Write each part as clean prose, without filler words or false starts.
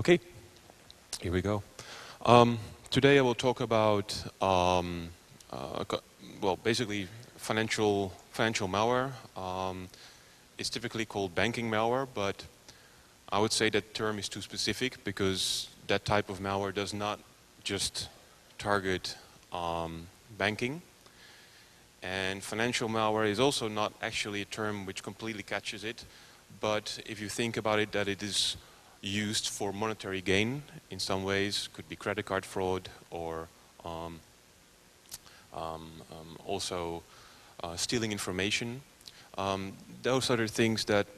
Okay, here we go. Today I will talk about, well, basically financial malware. It's typically called banking malware, but I would say that term is too specific because that type of malware does not just target banking. And financial malware is also not actually a term which completely catches it, but if you think about it, that it is used for monetary gain in some ways, could be credit card fraud or also stealing information. Those are the things that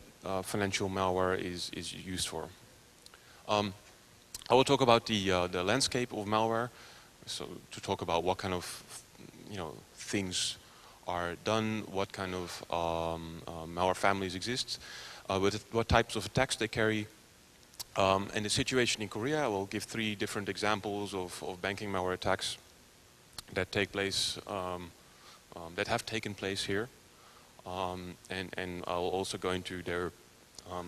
financial malware is used for. I will talk about the landscape of malware, so to talk about what kind of things are done, what kind of malware families exist, what types of attacks they carry, and the situation in Korea. I will give 3 different examples of banking malware attacks that take place, that have taken place here, and I'll also go into their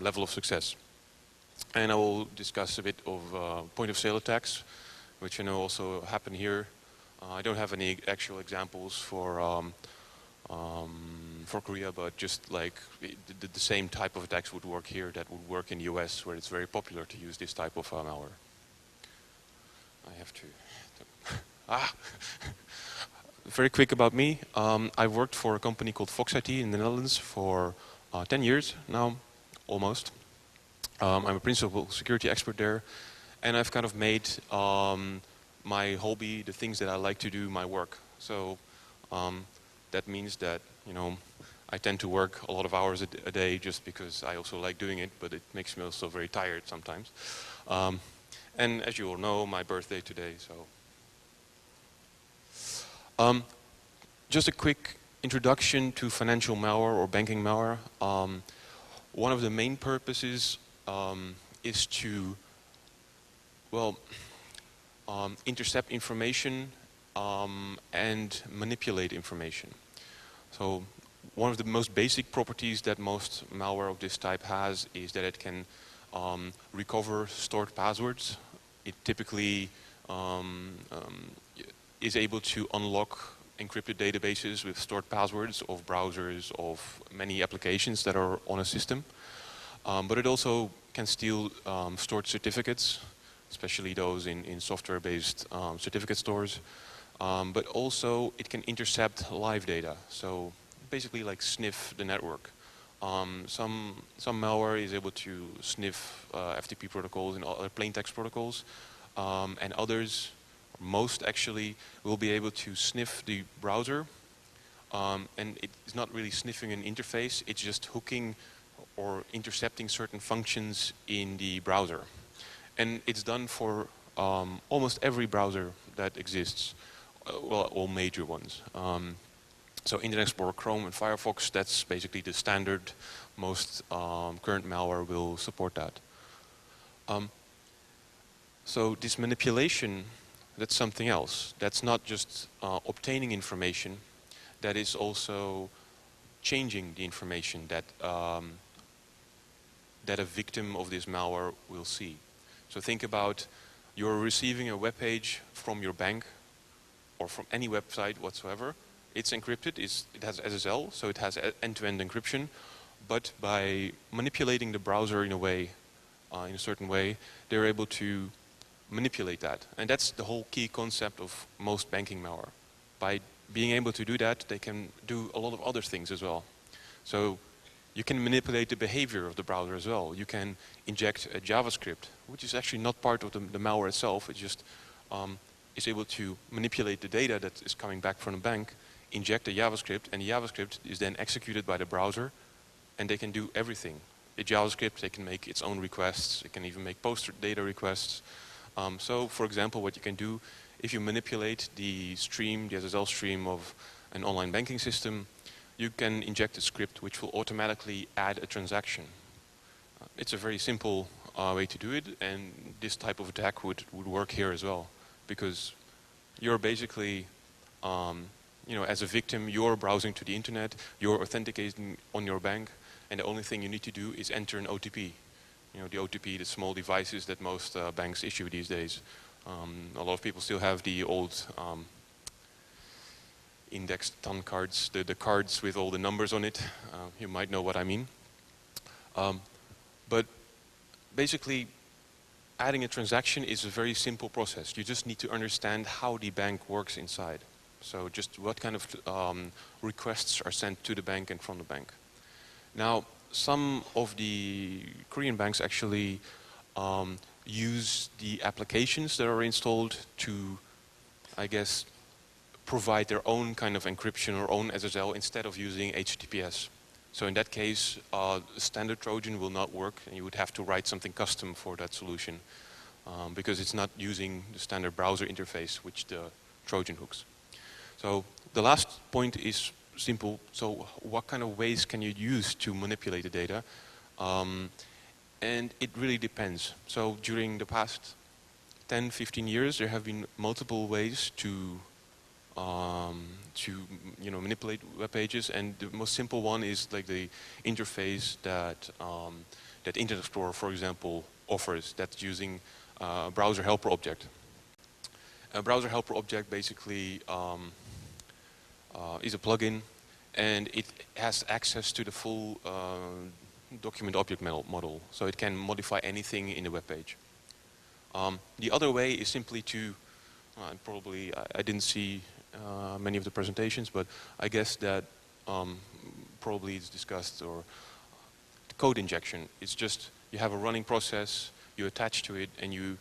level of success. And I will discuss a bit of point-of-sale attacks, which I know also happen here. I don't have any actual examples for Korea, but just like the same type of attacks would work here that would work in the US, where it's very popular to use this type of malware. I have to very quick about me. I've worked for a company called Fox IT in the Netherlands for 10 years now, almost. I'm a principal security expert there, and I've kind of made my hobby, the things that I like to do, my work. So that means that, I tend to work a lot of hours a day just because I also like doing it, but it makes me also very tired sometimes. And as you all know, my birthday today, so. Just a quick introduction to financial malware or banking malware. One of the main purposes is to, well, intercept information and manipulate information. So one of the most basic properties that most malware of this type has is that it can recover stored passwords. It typically is able to unlock encrypted databases with stored passwords of browsers, of many applications that are on a system. But it also can steal stored certificates, especially those in software-based certificate stores. But also it can intercept live data, so basically like sniff the network. Some malware is able to sniff FTP protocols and other plain text protocols, and others, most actually, will be able to sniff the browser, and it's not really sniffing an interface, it's just hooking or intercepting certain functions in the browser. And it's done for almost every browser that exists, well, all major ones. So Internet Explorer, Chrome, and Firefox, that's basically the standard. Most current malware will support that. So this manipulation, that's something else. That's not just obtaining information, that is also changing the information that, that a victim of this malware will see. So think about you're receiving a web page from your bank or from any website whatsoever. It's encrypted, it has SSL, so it has end-to-end encryption. But by manipulating the browser in a way, in a certain way, they're able to manipulate that. And that's the whole key concept of most banking malware. By being able to do that, they can do a lot of other things as well. So you can manipulate the behavior of the browser as well. You can inject a JavaScript, which is actually not part of the malware itself. It just is able to manipulate the data that is coming back from the bank, inject a JavaScript, and the JavaScript is then executed by the browser, and they can do everything. The JavaScript, they can make its own requests. It can even make post data requests. So, for example, what you can do, if you manipulate the stream, the SSL stream of an online banking system, you can inject a script which will automatically add a transaction. It's a very simple way to do it, and this type of attack would work here as well, because you're basically, as a victim, you're browsing to the internet, you're authenticating on your bank, and the only thing you need to do is enter an OTP. the OTP, the small devices that most banks issue these days. A lot of people still have the old indexed ton cards, the cards with all the numbers on it. You might know what I mean. But basically, adding a transaction is a very simple process. You just need to understand how the bank works inside. So just what kind of requests are sent to the bank and from the bank. Now, some of the Korean banks actually use the applications that are installed to, I guess, provide their own kind of encryption or own SSL instead of using HTTPS. So in that case, standard Trojan will not work, and you would have to write something custom for that solution because it's not using the standard browser interface which the Trojan hooks. So the last point is simple. So what kind of ways can you use to manipulate the data? And it really depends. So during the past 10, 15 years, there have been multiple ways to manipulate web pages, and the most simple one is like the interface that that Internet Explorer, for example, offers. That's using a browser helper object. A browser helper object basically is a plugin, and it has access to the full document object model, so it can modify anything in the web page. The other way is simply to, probably I didn't see many of the presentations, but I guess that probably it's discussed, or code injection. It's just you have a running process, you attach to it, and you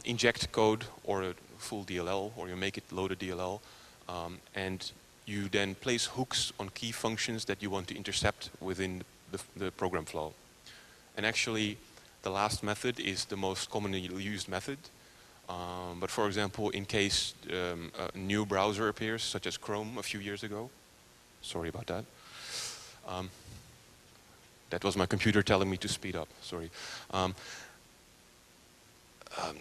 inject code or a full DLL, or you make it loaded DLL, and you then place hooks on key functions that you want to intercept within the program flow. And actually, the last method is the most commonly used method. But for example, in case a new browser appears, such as Chrome a few years ago, sorry about that. That was my computer telling me to speed up, sorry.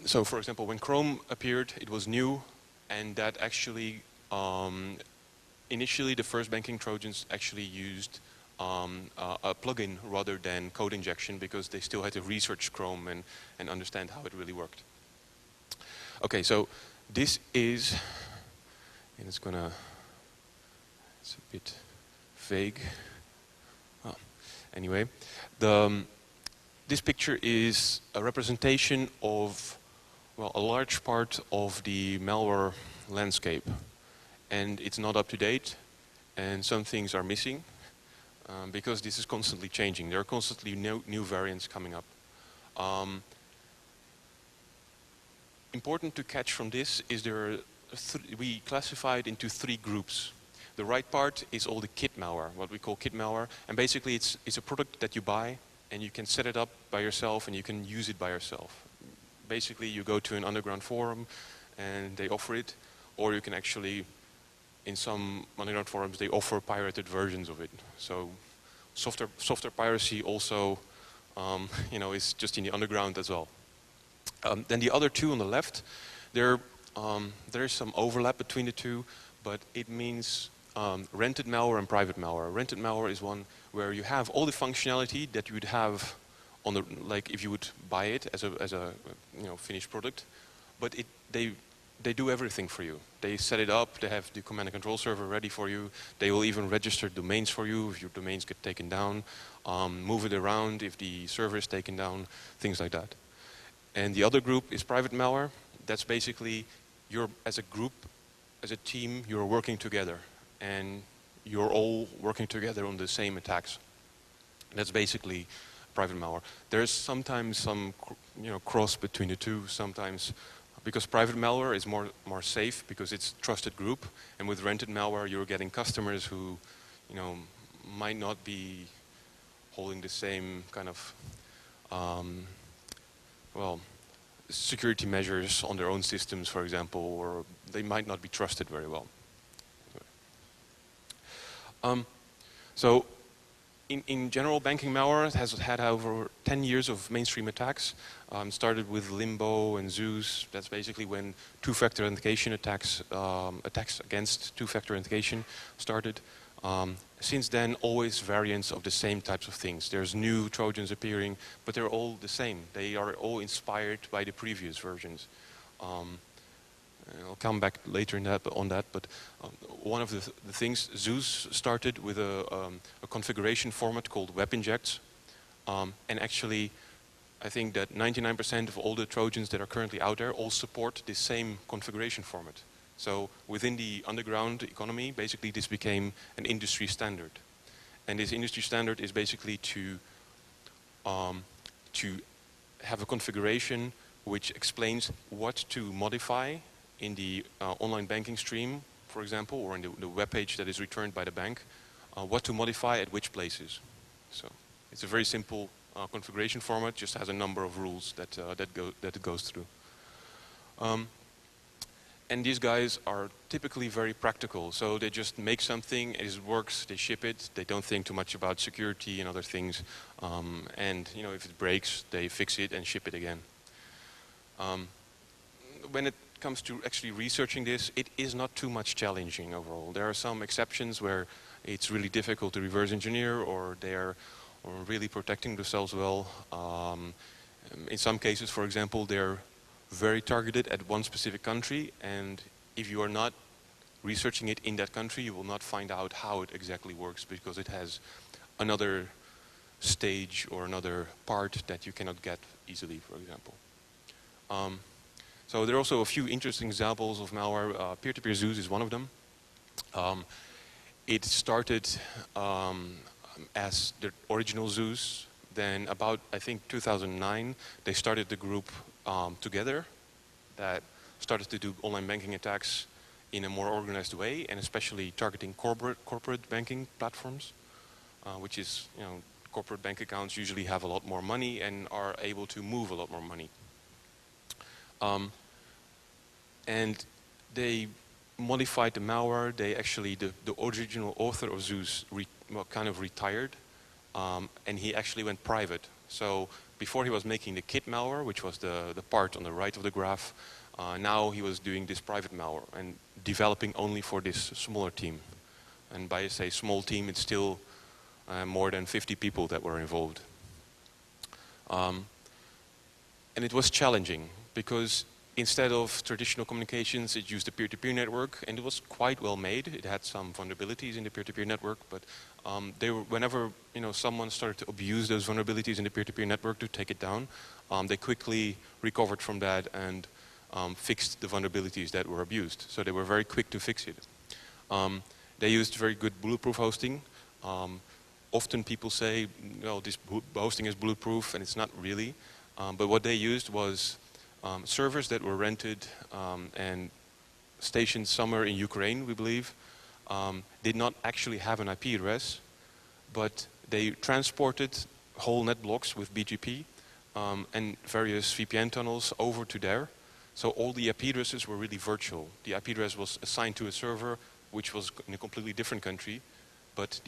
So for example, when Chrome appeared, it was new, and that actually, initially the first banking Trojans actually used a plugin rather than code injection, because they still had to research Chrome and understand how it really worked. Okay, so this is, and it's a bit vague. Oh, anyway, this picture is a representation of, well, a large part of the malware landscape. And it's not up to date, and some things are missing, because this is constantly changing. There are constantly new variants coming up. Important to catch from this is we classify it into 3 groups. The right part is all the kit malware, what we call kit malware, and basically it's a product that you buy, and you can set it up by yourself, and you can use it by yourself. Basically, you go to an underground forum, and they offer it, or you can actually, in some underground forums, they offer pirated versions of it. So software piracy also, is just in the underground as well. Then the other 2 on the left, there is some overlap between the 2, but it means rented malware and private malware. Rented malware is one where you have all the functionality that you would have on the, like if you would buy it as a finished product, but they do everything for you. They set it up, they have the command and control server ready for you, they will even register domains for you if your domains get taken down, move it around if the server is taken down, things like that. And the other group is private malware. That's basically, you're as a group, as a team, you're working together, and you're all working together on the same attacks. That's basically private malware. There's sometimes some cross between the 2, sometimes, because private malware is more safe because it's a trusted group, and with rented malware you're getting customers who might not be holding the same kind of security measures on their own systems, for example, or they might not be trusted very well. So in general, banking malware has had over 10 years of mainstream attacks. Started with Limbo and Zeus. That's basically when two-factor authentication attacks against two-factor authentication started. Since then, always variants of the same types of things. There's new Trojans appearing, but they're all the same. They are all inspired by the previous versions. I'll come back later on that, but one of the things, Zeus started with a configuration format called Web Injects, and actually, I think that 99% of all the Trojans that are currently out there all support this same configuration format. So within the underground economy, basically this became an industry standard. And this industry standard is basically to have a configuration which explains what to modify in the online banking stream, for example, or in the web page that is returned by the bank, what to modify at which places. So it's a very simple configuration format, just has a number of rules that it goes through. And these guys are typically very practical, so they just make something, it works, they ship it, they don't think too much about security and other things, and you know, if it breaks, they fix it and ship it again. When it comes to actually researching this, it is not too much challenging overall. There are some exceptions where it's really difficult to reverse engineer, or they are really protecting themselves well. In some cases, for example, they're very targeted at one specific country, and if you are not researching it in that country, you will not find out how it exactly works, because it has another stage or another part that you cannot get easily, for example. So there are also a few interesting examples of malware. Peer-to-peer Zeus is one of them. It started as the original Zeus. Then about, I think, 2009, they started the group together that started to do online banking attacks in a more organized way, and especially targeting corporate banking platforms, which is, you know, corporate bank accounts usually have a lot more money and are able to move a lot more money. And they modified the malware. They actually, the original author of Zeus kind of retired, and he actually went private. So before he was making the kit malware, which was the part on the right of the graph, now he was doing this private malware and developing only for this smaller team. And by, say, small team, it's still more than 50 people that were involved. And it was challenging because instead of traditional communications, it used a peer-to-peer network, and it was quite well made. It had some vulnerabilities in the peer-to-peer network, but whenever someone started to abuse those vulnerabilities in the peer-to-peer network to take it down, they quickly recovered from that and fixed the vulnerabilities that were abused. So they were very quick to fix it. They used very good bulletproof hosting. Often people say, well, this hosting is bulletproof, and it's not really. But what they used was servers that were rented and stationed somewhere in Ukraine, we believe, did not actually have an IP address, but they transported whole net blocks with BGP and various VPN tunnels over to there. So all the IP addresses were really virtual. The IP address was assigned to a server which was in a completely different country, but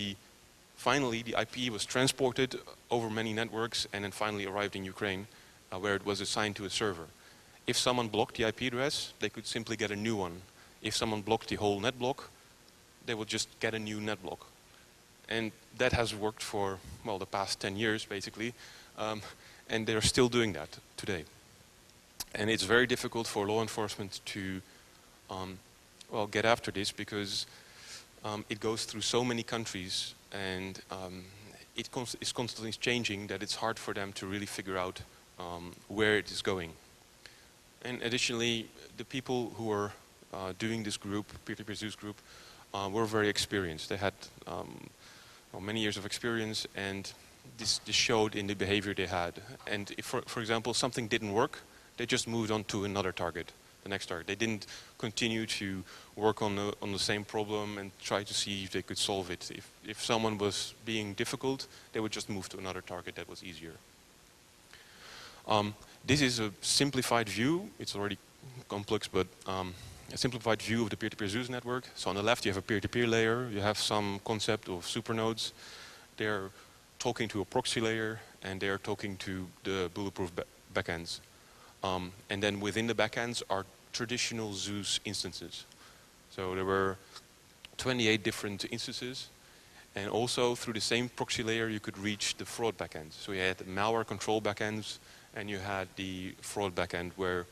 finally the IP was transported over many networks and then finally arrived in Ukraine, where it was assigned to a server. If someone blocked the IP address, they could simply get a new one. If someone blocked the whole net block, they would just get a new net block. And that has worked for, well, the past 10 years, basically. And they're still doing that today. And it's very difficult for law enforcement to, well, get after this because it goes through so many countries, and it's constantly changing that it's hard for them to really figure out where it is going. And additionally, the people who were doing this group, peer-to-peer Zeus group, were very experienced. They had many years of experience, and this showed in the behavior they had. And if, for example, something didn't work, they just moved on to another target, the next target. They didn't continue to work on the same problem and try to see if they could solve it. If someone was being difficult, they would just move to another target that was easier. This is a simplified view. It's already complex, but a simplified view of the peer-to-peer Zeus network. So on the left, you have a peer-to-peer layer. You have some concept of supernodes. They're talking to a proxy layer, and they're talking to the bulletproof backends. And then within the backends are traditional Zeus instances. So there were 28 different instances, And also through the same proxy layer you could reach the fraud backend. So you had the malware control backends and you had the fraud backend where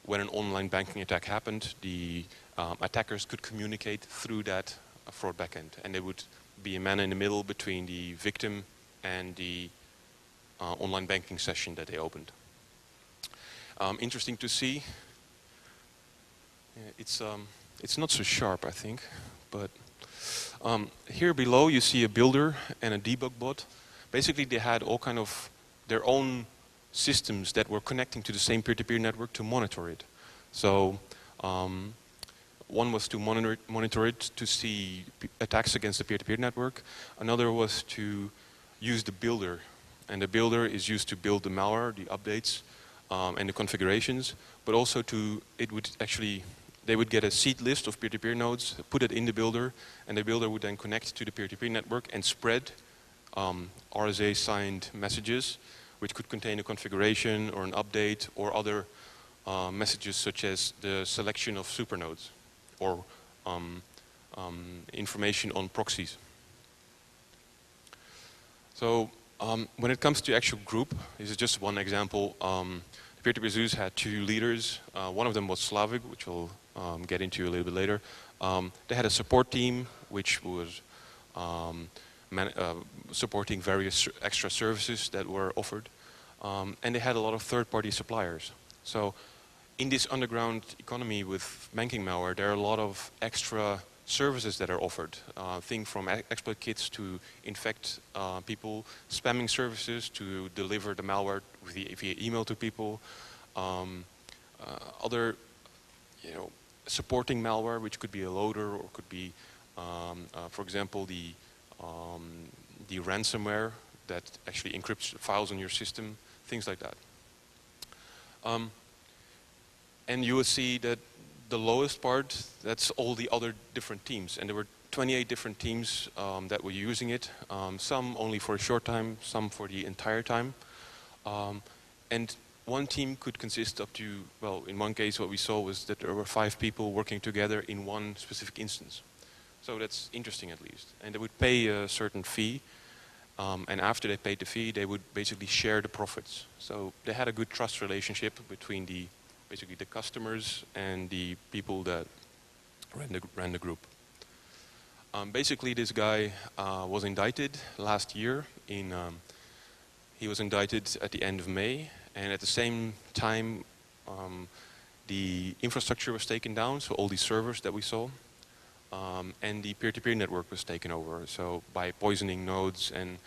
when an online banking attack happened, the attackers could communicate through that fraud backend, and there would be a man in the middle between the victim and the online banking session that they opened. Interesting to see. Yeah, it's not so sharp, I think, but here below you see a builder and a debug bot. Basically, they had all kind of their own systems that were connecting to the same peer-to-peer network to monitor it. So one was to monitor it to see attacks against the peer-to-peer network. Another was to use the builder. And the builder is used to build the malware, the updates, and the configurations. But also they would get a seed list of peer-to-peer nodes, put it in the builder, and the builder would then connect to the peer-to-peer network and spread RSA-signed messages, which could contain a configuration or an update or other messages such as the selection of supernodes or information on proxies. So when it comes to actual group, this is just one example. The peer-to-peer Zeus had two leaders. One of them was Slavic, which we'll get into a little bit later. They had a support team which was supporting various extra services that were offered. And they had a lot of third-party suppliers. So in this underground economy with banking malware, there are a lot of extra services that are offered. Things from exploit kits to infect people, spamming services to deliver the malware via email to people, other, supporting malware, which could be a loader or could be, for example, the ransomware that actually encrypts files on your system, things like that. And you will see that the lowest part, that's all the other different teams. And there were 28 different teams that were using it, some only for a short time, some for the entire time. And one team could consist up to, well, in one case what we saw was that there were 5 people working together in one specific instance. So that's interesting at least. And they would pay a certain fee, and after they paid the fee, they would basically share the profits. So they had a good trust relationship between basically the customers and the people that ran the group. Basically, this guy was indicted last year. He was indicted at the end of May, and at the same time, the infrastructure was taken down, so all these servers that we saw, and the peer-to-peer network was taken over. So by poisoning nodes and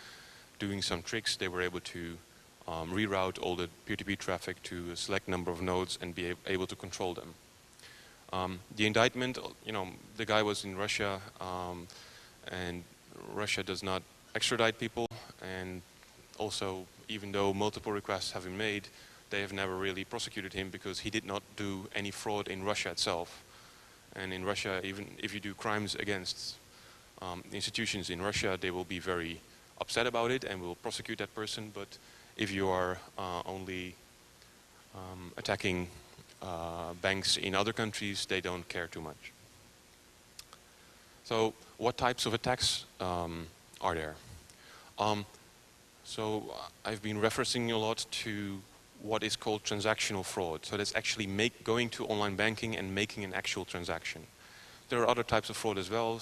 doing some tricks, they were able to reroute all the peer-to-peer traffic to a select number of nodes and be able to control them. The indictment, the guy was in Russia, and Russia does not extradite people, and also, even though multiple requests have been made, they have never really prosecuted him because he did not do any fraud in Russia itself. And in Russia, even if you do crimes against institutions in Russia, they will be very upset about it and will prosecute that person. But if you are only attacking banks in other countries, they don't care too much. So what types of attacks are there? So I've been referencing a lot to what is called transactional fraud. So that's actually going to online banking and making an actual transaction. There are other types of fraud as well.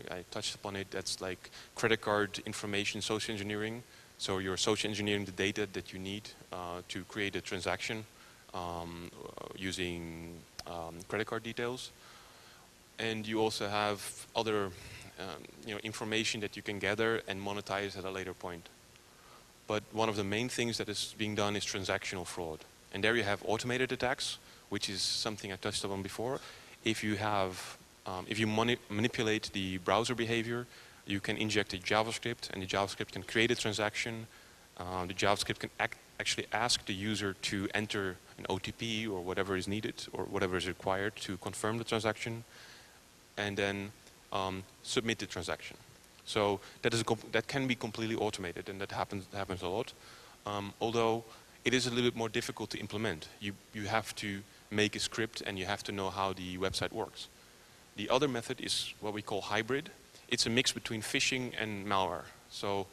I touched upon it. That's like credit card information social engineering. So you're social engineering the data that you need to create a transaction using credit card details. And you also have other information that you can gather and monetize at a later point. But one of the main things that is being done is transactional fraud. And there you have automated attacks, which is something I touched upon before. If you manipulate the browser behavior, you can inject a JavaScript, and the JavaScript can create a transaction. The JavaScript can actually ask the user to enter an OTP or whatever is needed or whatever is required to confirm the transaction, and then submit the transaction. So that can be completely automated, and that happens a lot. Although it is a little bit more difficult to implement. You have to make a script, and you have to know how the website works. The other method is what we call hybrid. it's a mix between phishing and malware. So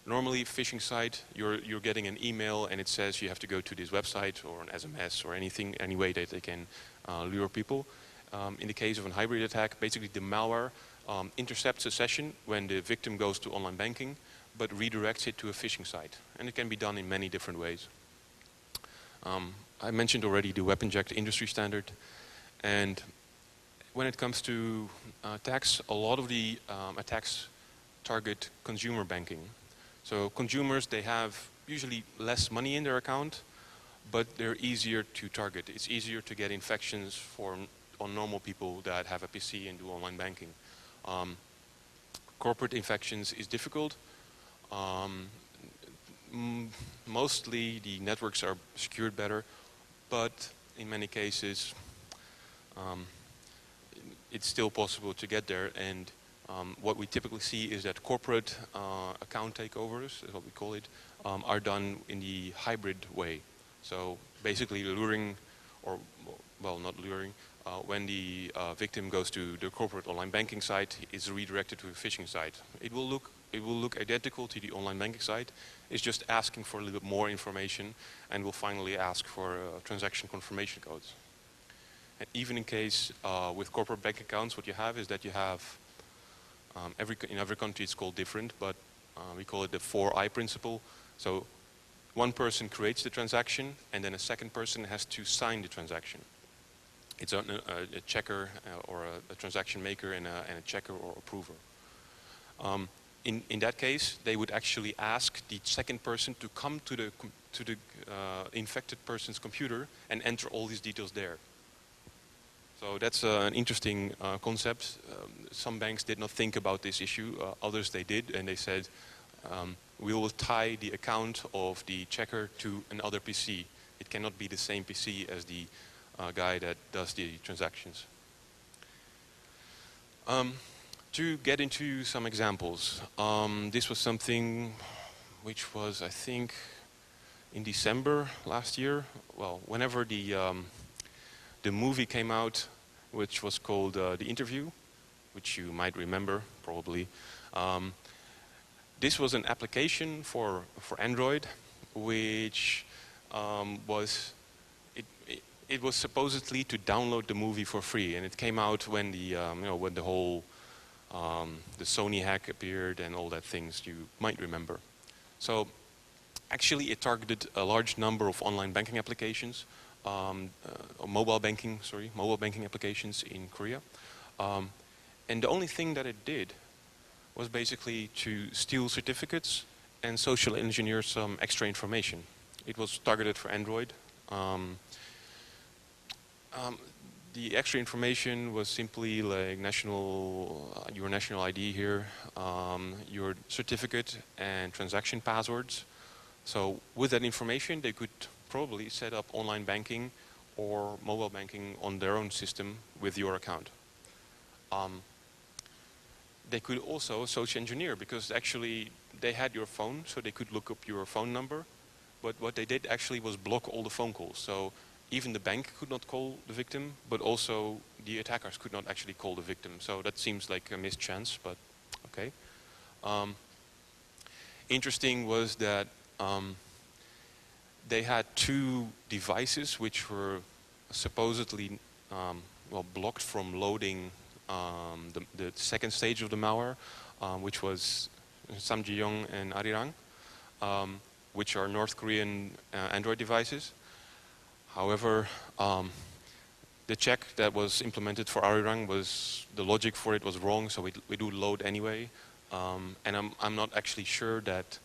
normally phishing site, you're getting an email and it says you have to go to this website or an SMS or anything, any way that they can lure people. In the case of a hybrid attack, basically the malware intercepts a session when the victim goes to online banking, but redirects it to a phishing site. And it can be done in many different ways. I mentioned already the WebInject industry standard. And when it comes to attacks, a lot of the attacks target consumer banking. So consumers, they have usually less money in their account, but they're easier to target. It's easier to get infections on normal people that have a PC and do online banking. Corporate infections is difficult. Mostly the networks are secured better, but in many cases it's still possible to get there. And what we typically see is that corporate account takeovers, is what we call it, are done in the hybrid way. So basically luring, or well, not luring, when the victim goes to the corporate online banking site, is redirected to a phishing site. It will look identical to the online banking site. It's just asking for a little bit more information, and will finally ask for transaction confirmation codes. And even in case with corporate bank accounts, what you have is that you have in every country it's called different, but we call it the 4I principle. So one person creates the transaction, and then a second person has to sign the transaction. It's a checker or a transaction maker and a checker or approver. In that case, they would actually ask the second person to come to the infected person's computer and enter all these details there. So that's an interesting concept. Some banks did not think about this issue. Others they did, and they said, we will tie the account of the checker to another PC. It cannot be the same PC as the guy that does the transactions. To get into some examples, this was something which was, I think, in December last year. Well, whenever the movie came out, which was called The Interview, which you might remember probably. This was an application for Android, which it was supposedly to download the movie for free, and it came out when when the whole the Sony hack appeared and all that things you might remember. So actually it targeted a large number of online banking applications, mobile banking applications in Korea. And the only thing that it did was basically to steal certificates and social engineer some extra information. It was targeted for Android. The extra information was simply like your national ID here, your certificate and transaction passwords. So with that information, they could probably set up online banking or mobile banking on their own system with your account. They could also social engineer, because actually they had your phone, so they could look up your phone number. But what they did actually was block all the phone calls. So even the bank could not call the victim, but also the attackers could not actually call the victim. So that seems like a missed chance, but okay. Interesting was that they had two devices which were supposedly blocked from loading the second stage of the malware, which was Samjiyoung and Arirang, which are North Korean Android devices. However, the check that was implemented for Arirang the logic for it was wrong, so we do load anyway. And I'm not actually sure that,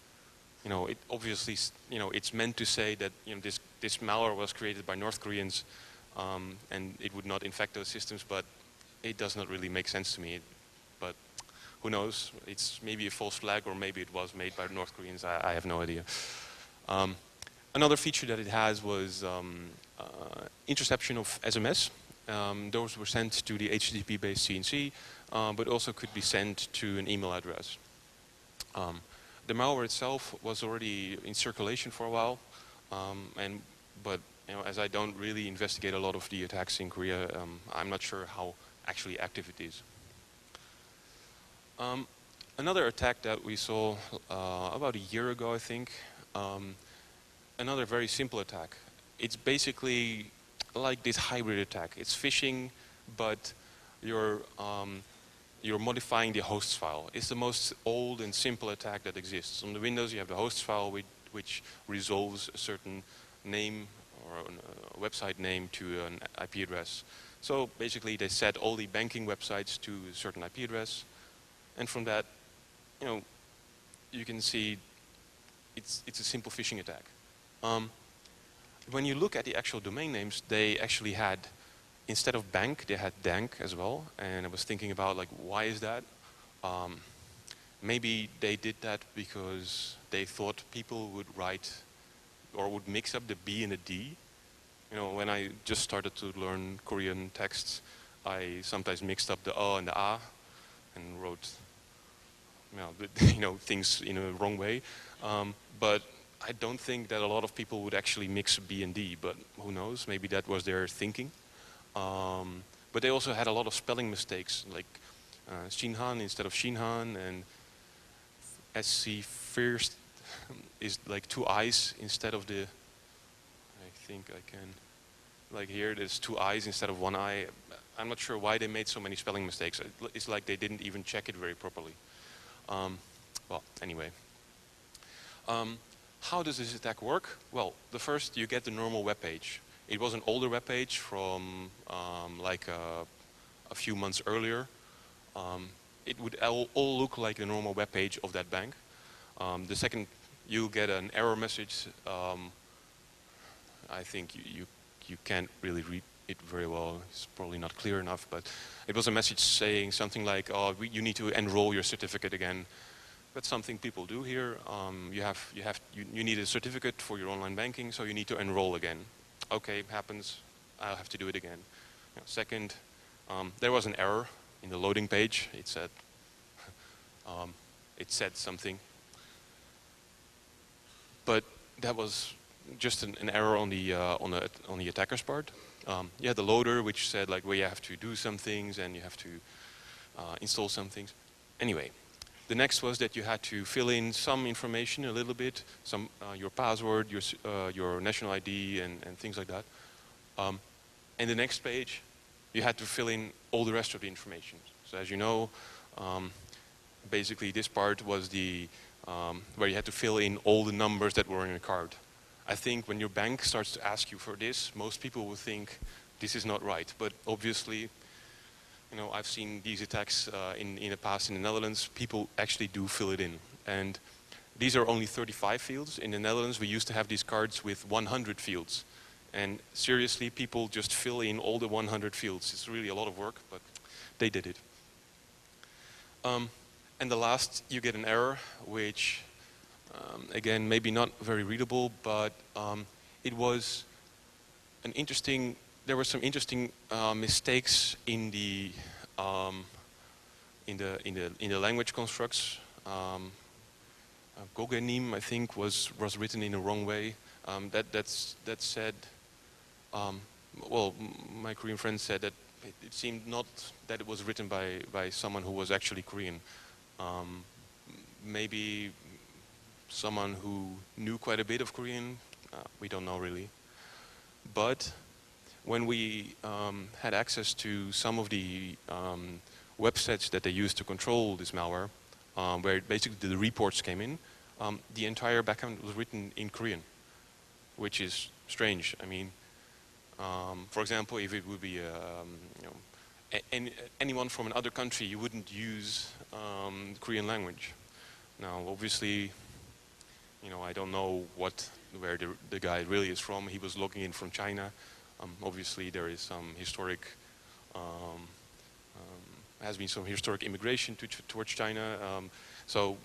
it obviously, it's meant to say that, this malware was created by North Koreans, and it would not infect those systems, but it does not really make sense to me. But who knows? It's maybe a false flag, or maybe it was made by North Koreans. I have no idea. Another feature that it has was interception of SMS. Those were sent to the HTTP-based CNC, but also could be sent to an email address. The malware itself was already in circulation for a while, but as I don't really investigate a lot of the attacks in Korea, I'm not sure how actually active it is. Another attack that we saw about a year ago, I think, another very simple attack. It's basically like this hybrid attack. It's phishing, but you're modifying the host file. It's the most old and simple attack that exists. On the Windows, you have the host file which resolves a certain name or a website name to an IP address. So basically, they set all the banking websites to a certain IP address, and from that, you can see it's a simple phishing attack. When you look at the actual domain names, they actually had, instead of bank, they had dank as well. And I was thinking about, like, why is that? Maybe they did that because they thought people would write or would mix up the B and the D. When I just started to learn Korean texts, I sometimes mixed up the and the A and wrote things in a wrong way. But I don't think that a lot of people would actually mix B and D, but who knows, maybe that was their thinking. But they also had a lot of spelling mistakes, like Shinhan instead of Shinhan, and SC first is like 2 I's instead of the, I think I can, like here there's 2 I's instead of 1 I. I'm not sure why they made so many spelling mistakes. It's like they didn't even check it very properly. Well, anyway. How does this attack work? Well, the first, you get the normal web page. It was an older web page from like a few months earlier. It would all look like the normal web page of that bank. The second, you get an error message. I think you can't really read it very well. It's probably not clear enough, but it was a message saying something like, "Oh, you need to enroll your certificate again." That's something people do here. You need a certificate for your online banking, so you need to enroll again. Okay, happens. I'll have to do it again. Second, there was an error in the loading page. It said something, but that was just an error on the attacker's part. You had the loader which said like, well, you have to do some things and you have to install some things. Anyway. The next was that you had to fill in some information a little bit, your password, your national ID, and things like that. And the next page, you had to fill in all the rest of the information. So as you know, basically this part was where you had to fill in all the numbers that were in your card. I think when your bank starts to ask you for this, most people will think this is not right. But obviously, I've seen these attacks in the past in the Netherlands. People actually do fill it in. And these are only 35 fields. In the Netherlands, we used to have these cards with 100 fields. And seriously, people just fill in all the 100 fields. It's really a lot of work, but they did it. And the last, you get an error, which, again, maybe not very readable, but it was an interesting. There were some interesting mistakes in the language constructs. Gogenim, I think, was written in the wrong way. That said, well, my Korean friend said that it seemed not that it was written by someone who was actually Korean. Maybe someone who knew quite a bit of Korean. We don't know really, but when we had access to some of the websites that they used to control this malware, where basically the reports came in, the entire backend was written in Korean, which is strange. I mean, for example, if it would be anyone from another country, you wouldn't use the Korean language. Now, obviously, I don't know where the guy really is from. He was logging in from China. Obviously, there is some historic, has been some historic immigration towards China. So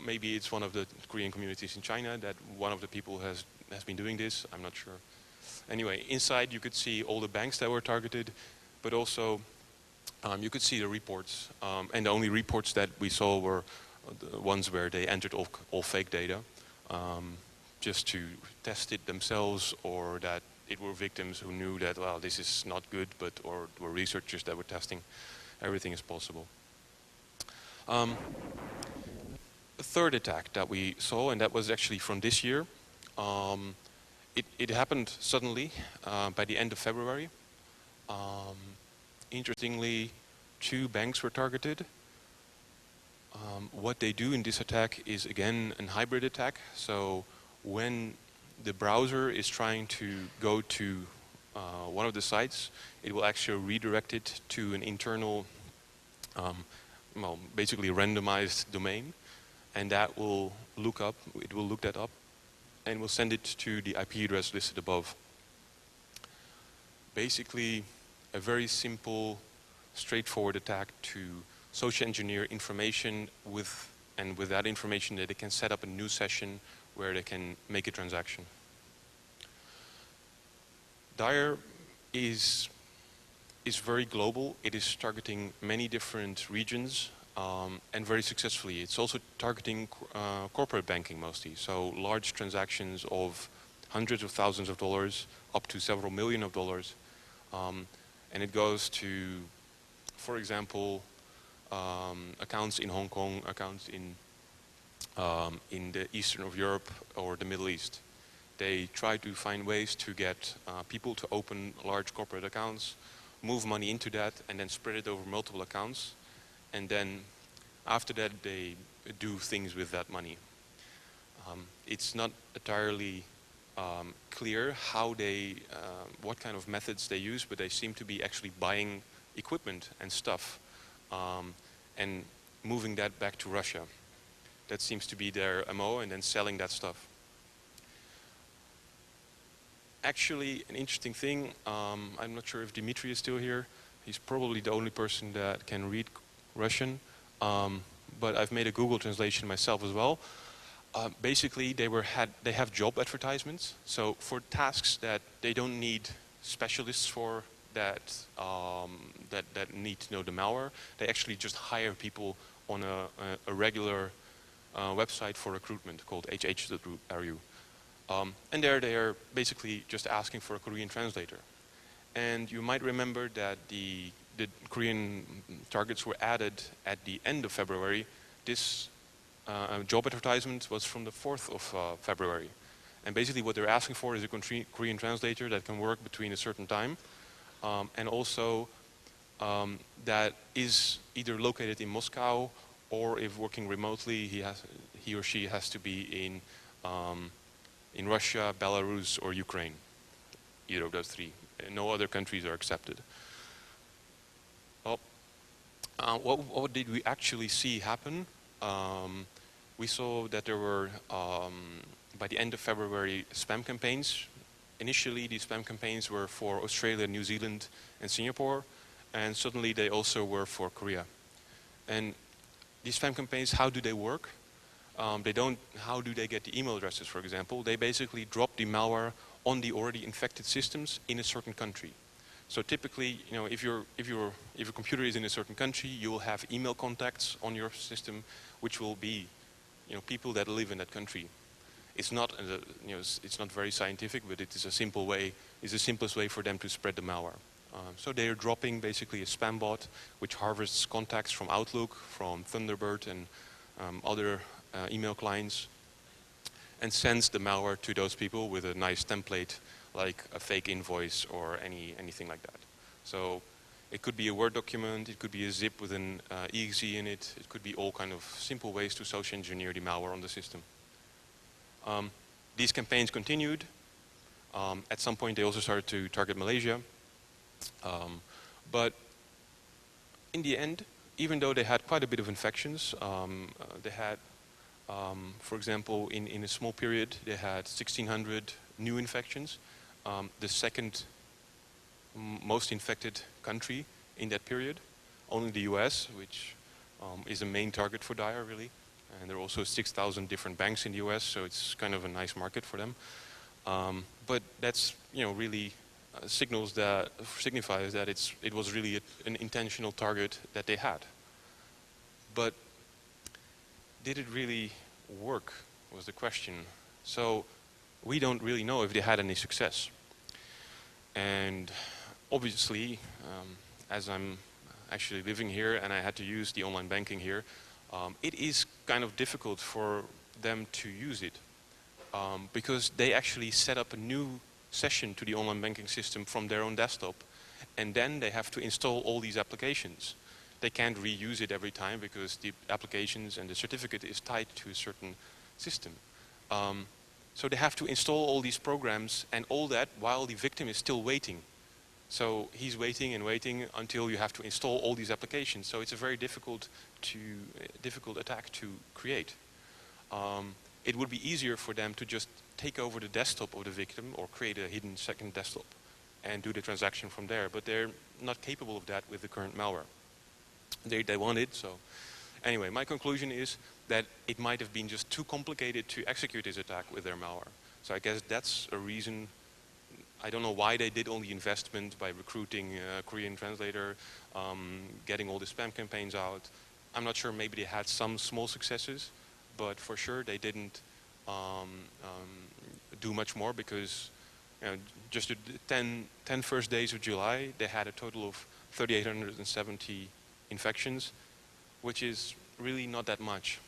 maybe it's one of the Korean communities in China that one of the people has been doing this. I'm not sure. Anyway, inside you could see all the banks that were targeted, but also you could see the reports. And the only reports that we saw were the ones where they entered all fake data, just to test it themselves, or that it were victims who knew that, well, this is not good, or were researchers that were testing. Everything is possible. A third attack that we saw, and that was actually from this year, it happened suddenly by the end of February. Interestingly, 2 banks were targeted. What they do in this attack is, again, a hybrid attack. So when the browser is trying to go to one of the sites, it will actually redirect it to an internal, well, basically randomized domain, and that will look that up, and will send it to the IP address listed above. Basically, a very simple, straightforward attack to social engineer information with that information that they can set up a new session where they can make a transaction. Dire is very global. It is targeting many different regions and very successfully. It's also targeting corporate banking mostly, so large transactions of hundreds of thousands of dollars up to several million of dollars. And it goes to, for example, accounts in Hong Kong, accounts in the eastern of Europe or the Middle East. They try to find ways to get people to open large corporate accounts, move money into that, and then spread it over multiple accounts. And then after that, they do things with that money. It's not entirely clear how they, what kind of methods they use, but they seem to be actually buying equipment and stuff and moving that back to Russia. That seems to be their MO, and then selling that stuff. Actually, an interesting thing, I'm not sure if Dimitri is still here. He's probably the only person that can read Russian, but I've made a Google translation myself as well. Basically, they have job advertisements. So for tasks that they don't need specialists for, that need to know the malware, they actually just hire people on a regular website for recruitment called HARU. And there they are basically just asking for a Korean translator. And you might remember that the Korean targets were added at the end of February. This job advertisement was from the 4th of February. And basically what they're asking for is a Korean translator that can work between a certain time, and also that is either located in Moscow, or if working remotely, he or she has to be in Russia, Belarus, or Ukraine. Either of those 3. No other countries are accepted. Well, what did we actually see happen? We saw that there were, by the end of February, spam campaigns. Initially, these spam campaigns were for Australia, New Zealand, and Singapore, and suddenly they also were for Korea. And these spam campaigns, how do they work? How do they get the email addresses, for example? They basically drop the malware on the already infected systems in a certain country. So typically, if your computer is in a certain country, you will have email contacts on your system, which will be, people that live in that country. It's not, it's not very scientific, but it is a simple way. It's the simplest way for them to spread the malware. So they are dropping basically a spam bot, which harvests contacts from Outlook, from Thunderbird, and other email clients, and sends the malware to those people with a nice template, like a fake invoice or anything like that. So it could be a Word document, it could be a zip with an exe in it, it could be all kind of simple ways to social engineer the malware on the system. These campaigns continued. At some point they also started to target Malaysia. But in the end, even though they had quite a bit of infections, they had, for example, in a small period, they had 1,600 new infections. The second most infected country in that period, only the US, which is a main target for Dire, really. And there are also 6,000 different banks in the US, so it's kind of a nice market for them. But that's, really signifies that it was really an intentional target that they had. But did it really work, was the question. So we don't really know if they had any success. And obviously, as I'm actually living here and I had to use the online banking here, it is kind of difficult for them to use it because they actually set up a new session to the online banking system from their own desktop, and then they have to install all these applications. They can't reuse it every time because the applications and the certificate is tied to a certain system. So they have to install all these programs and all that while the victim is still waiting. So he's waiting and waiting until you have to install all these applications. So it's a very difficult attack to create. It would be easier for them to just take over the desktop of the victim or create a hidden second desktop and do the transaction from there. But they're not capable of that with the current malware. They want it, so. Anyway, my conclusion is that it might have been just too complicated to execute this attack with their malware. So I guess that's a reason. I don't know why they did all the investment by recruiting a Korean translator, getting all the spam campaigns out. I'm not sure, maybe they had some small successes, but for sure they didn't do much more because just the 10 first days of July, they had a total of 3,870 infections, which is really not that much.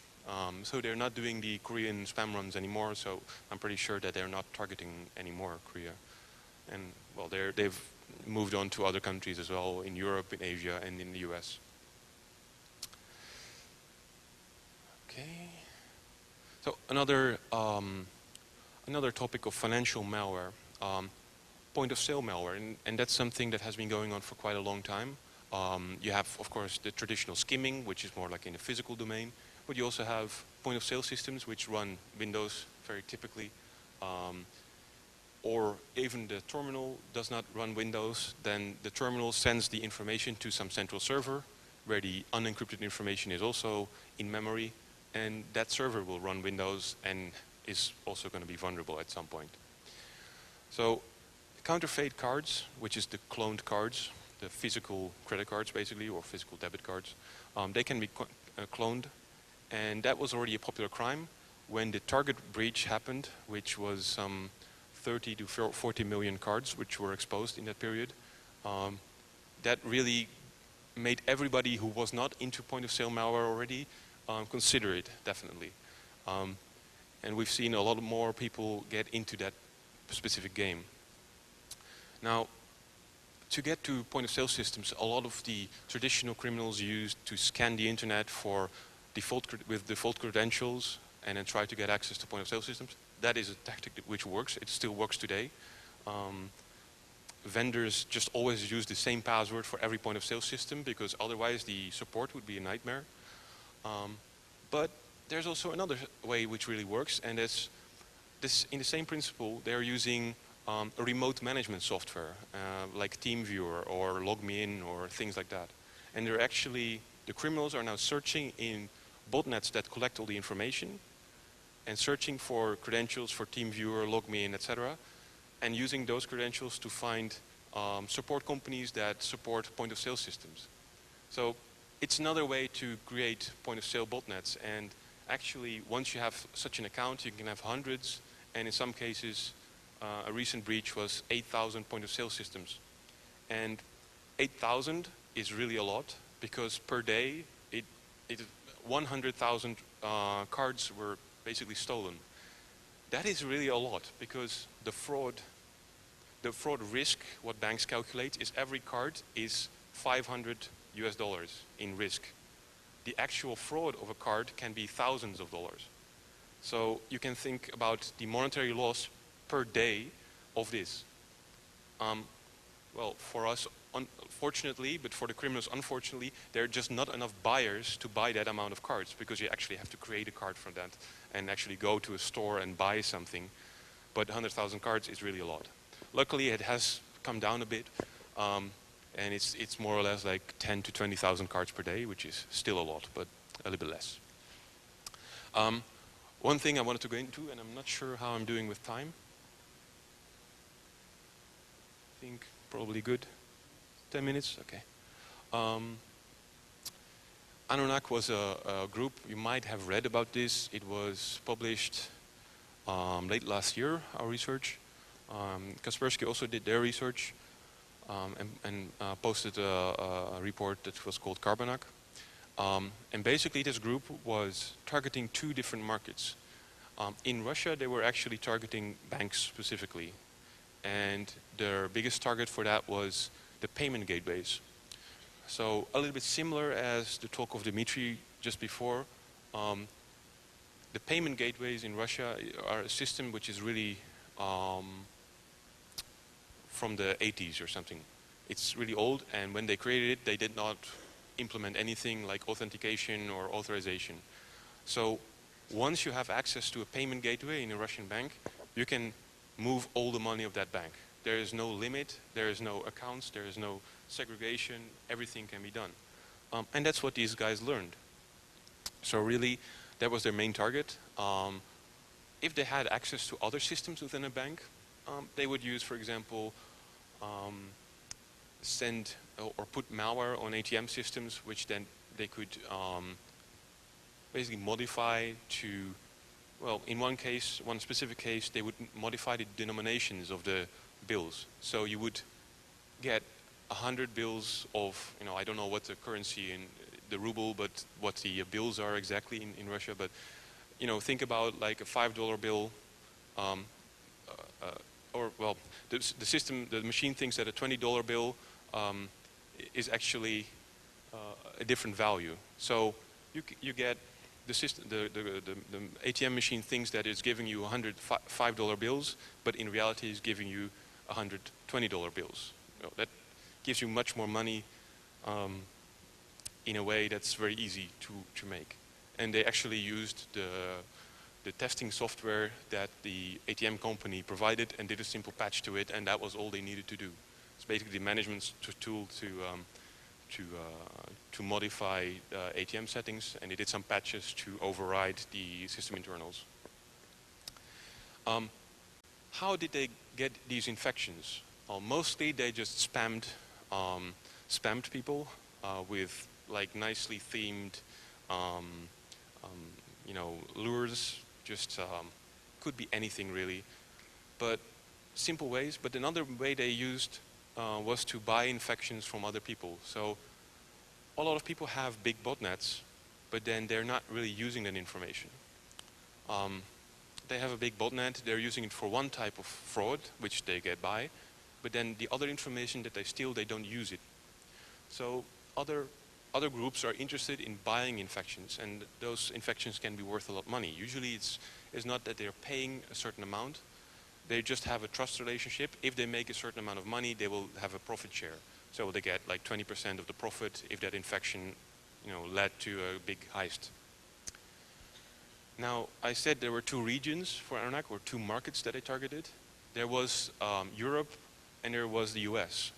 So they're not doing the Korean spam runs anymore, so I'm pretty sure that they're not targeting anymore Korea. And well, they've moved on to other countries as well, in Europe, in Asia, and in the US. Okay. So another topic of financial malware, point of sale malware, and that's something that has been going on for quite a long time. You have, of course, the traditional skimming, which is more like in the physical domain, but you also have point of sale systems which run Windows very typically, or even the terminal does not run Windows. Then the terminal sends the information to some central server where the unencrypted information is also in memory, and that server will run Windows and is also going to be vulnerable at some point. So counterfeit cards, which is the cloned cards, the physical credit cards basically, or physical debit cards, they can be cloned, and that was already a popular crime when the Target breach happened, which was some 30 to 40 million cards which were exposed in that period. That really made everybody who was not into point of sale malware already consider it, definitely. And we've seen a lot more people get into that specific game. Now, to get to point of sale systems, a lot of the traditional criminals used to scan the internet for with default credentials and then try to get access to point of sale systems. That is a tactic which works. It still works today. Vendors just always use the same password for every point of sale system because otherwise the support would be a nightmare. But there's also another way which really works, and that's this. In the same principle, they're using a remote management software like TeamViewer or LogMeIn or things like that. And they're actually, the criminals are now searching in botnets that collect all the information and searching for credentials for TeamViewer, LogMeIn, etc., and using those credentials to find support companies that support point of sale systems. So it's another way to create point of sale botnets, and actually once you have such an account you can have hundreds, and in some cases a recent breach was 8,000 point of sale systems. And 8,000 is really a lot because per day 100,000 cards were basically stolen. That is really a lot because the fraud risk, what banks calculate, is every card is $500 in risk. The actual fraud of a card can be thousands of dollars. So you can think about the monetary loss per day of this. Well, for us, unfortunately, but for the criminals, unfortunately, there are just not enough buyers to buy that amount of cards because you actually have to create a card for that and actually go to a store and buy something. But 100,000 cards is really a lot. Luckily, it has come down a bit, and it's more or less like 10 to 20,000 cards per day, which is still a lot, but a little bit less. One thing I wanted to go into, and I'm not sure how I'm doing with time. I think probably good. 10 minutes? Okay. Anonak was a group, you might have read about this. It was published late last year, our research. Kaspersky also did their research and posted a report that was called Carbonac. And basically this group was targeting two different markets. In Russia, they were actually targeting banks specifically. And their biggest target for that was the payment gateways. So a little bit similar as the talk of Dmitry just before, the payment gateways in Russia are a system which is really from the 80s or something. It's really old, and when they created it, they did not implement anything like authentication or authorization. So once you have access to a payment gateway in a Russian bank, you can move all the money of that bank. There is no limit, there is no accounts, there is no segregation, everything can be done. And that's what these guys learned. So really, that was their main target. If they had access to other systems within a bank, they would use, for example, send or put malware on ATM systems, which then they could basically modify to, well, in one case, one specific case, they would modify the denominations of the bills. So you would get 100 bills of, I don't know what the currency in the ruble, but what the bills are exactly in Russia. But, think about like a $5 bill, or well, the system, the machine thinks that a $20 bill is actually a different value. So you get the system, the ATM machine thinks that it's giving you 100 $5 bills, but in reality is giving you 100 $20 bills. That gives you much more money in a way that's very easy to make. And they actually used the testing software that the ATM company provided and did a simple patch to it, and that was all they needed to do. It's basically the management tool to modify ATM settings, and they did some patches to override the system internals. How did they get these infections? Mostly they just spammed people with like nicely themed lures. Just could be anything really, but simple ways. But another way they used was to buy infections from other people. So a lot of people have big botnets, but then they're not really using that information. They have a big botnet, they're using it for one type of fraud, which they get by, but then the other information that they steal, they don't use it. So other groups are interested in buying infections, and those infections can be worth a lot of money. Usually it's not that they're paying a certain amount, they just have a trust relationship. If they make a certain amount of money, they will have a profit share. So they get like 20% of the profit if that infection led to a big heist. Now, I said there were two regions for Aranak, or two markets that they targeted. There was Europe and there was the US.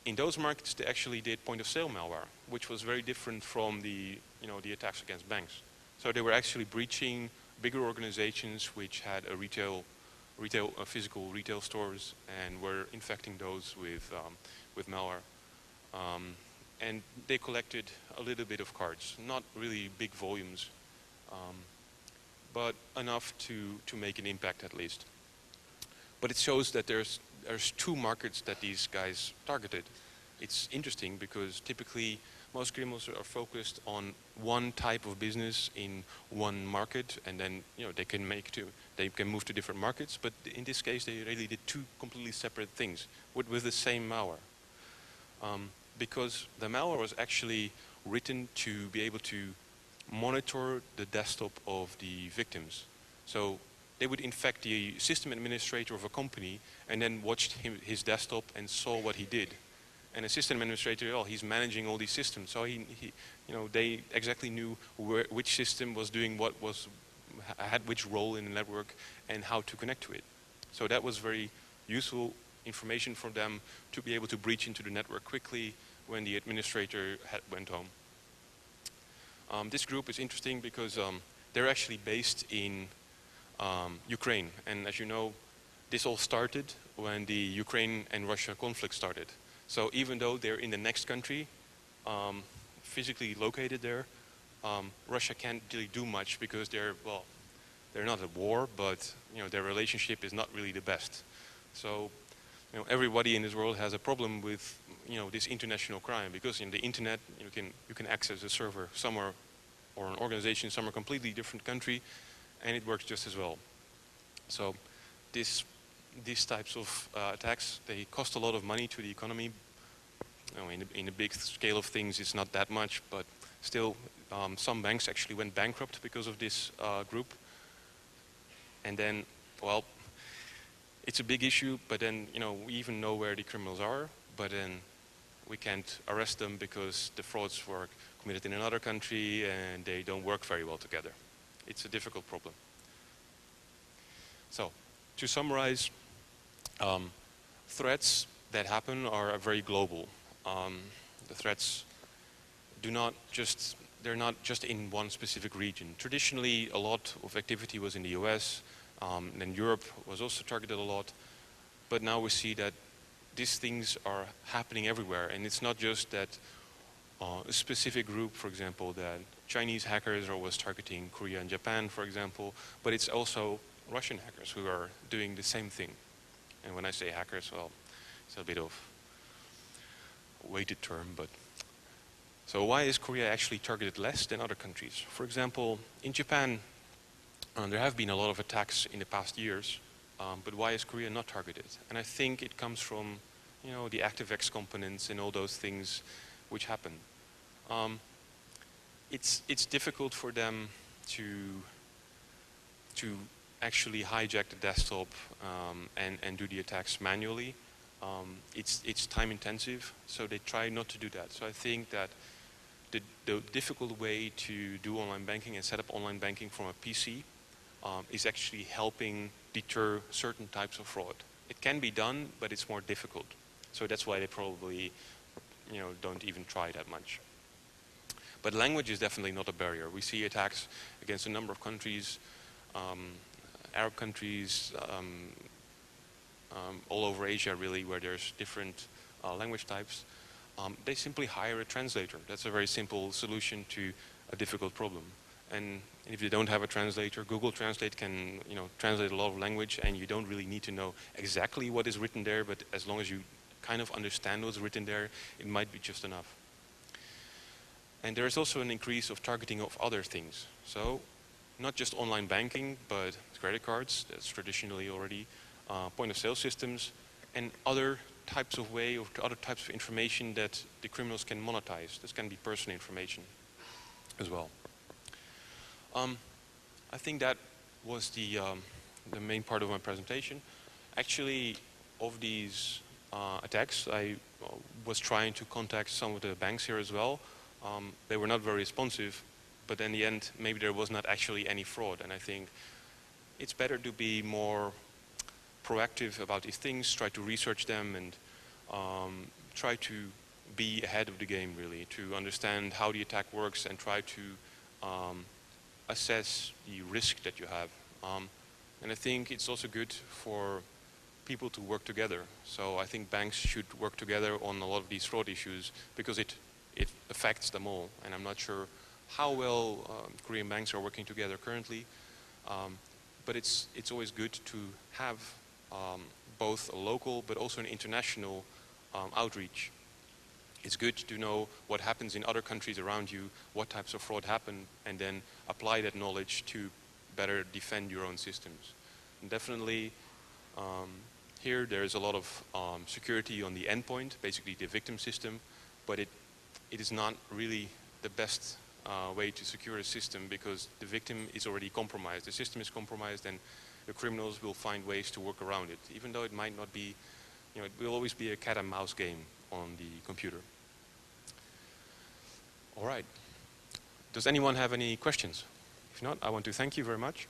In those markets, they actually did point-of-sale malware, which was very different from the attacks against banks. So they were actually breaching bigger organizations which had a physical retail stores, and were infecting those with malware. And they collected a little bit of cards, not really big volumes, but enough to make an impact at least. But it shows that there's two markets that these guys targeted. It's interesting because typically most criminals are focused on one type of business in one market, and then they can move to different markets. But in this case, they really did two completely separate things with the same malware. Because the malware was actually written to be able to monitor the desktop of the victims. So they would infect the system administrator of a company and then watched his desktop and saw what he did. And the system administrator, he's managing all these systems, so they exactly knew which system was doing what, had which role in the network, and how to connect to it. So that was very useful information for them to be able to breach into the network quickly when the administrator went home. This group is interesting because they're actually based in Ukraine, and as you know, this all started when the Ukraine and Russia conflict started. So even though they're in the next country, physically located there, Russia can't really do much because they're not at war, but their relationship is not really the best. So everybody in this world has a problem with this international crime, because in the internet you can access a server somewhere or an organization in some completely different country, and it works just as well. So these types of attacks, they cost a lot of money to the economy. In the big scale of things, it's not that much, but still, some banks actually went bankrupt because of this group. And then, well, it's a big issue, but then, we even know where the criminals are, but then we can't arrest them because the frauds were committed in another country and they don't work very well together. It's a difficult problem. So, to summarize, threats that happen are very global. The threats they're not just in one specific region. Traditionally, a lot of activity was in the US, then Europe was also targeted a lot, but now we see that these things are happening everywhere, and it's not just that a specific group, for example, that Chinese hackers are always targeting Korea and Japan, for example, but it's also Russian hackers who are doing the same thing. And when I say hackers, well, it's a bit of a weighted term, but so why is Korea actually targeted less than other countries? For example, in Japan, there have been a lot of attacks in the past years, but why is Korea not targeted? And I think it comes from, the ActiveX components and all those things which happen. It's difficult for them to actually hijack the desktop and do the attacks manually. It's time intensive, so they try not to do that. So I think that the difficult way to do online banking and set up online banking from a PC is actually helping deter certain types of fraud. It can be done, but it's more difficult. So that's why they probably don't even try that much. But language is definitely not a barrier. We see attacks against a number of countries, Arab countries, all over Asia really, where there's different language types. They simply hire a translator. That's a very simple solution to a difficult problem. And if you don't have a translator, Google Translate can translate a lot of language, and you don't really need to know exactly what is written there, but as long as you kind of understand what's written there, it might be just enough. And there is also an increase of targeting of other things. So not just online banking, but credit cards, that's traditionally already, point of sale systems, and other types of other types of information that the criminals can monetize. This can be personal information as well. I think that was the main part of my presentation. Actually, of these attacks, I was trying to contact some of the banks here as well. They were not very responsive, but in the end, maybe there was not actually any fraud. And I think it's better to be more proactive about these things, try to research them, and try to be ahead of the game, really, to understand how the attack works and try to assess the risk that you have. And I think it's also good for people to work together. So I think banks should work together on a lot of these fraud issues because it affects them all. And I'm not sure how well Korean banks are working together currently, but it's always good to have both a local but also an international outreach. It's good to know what happens in other countries around you, what types of fraud happen, and then apply that knowledge to better defend your own systems. And definitely, here there is a lot of security on the endpoint, basically the victim system, but it is not really the best way to secure a system because the victim is already compromised. The system is compromised, and the criminals will find ways to work around it, even though it might not be, it will always be a cat and mouse game on the computer. All right. Does anyone have any questions? If not, I want to thank you very much.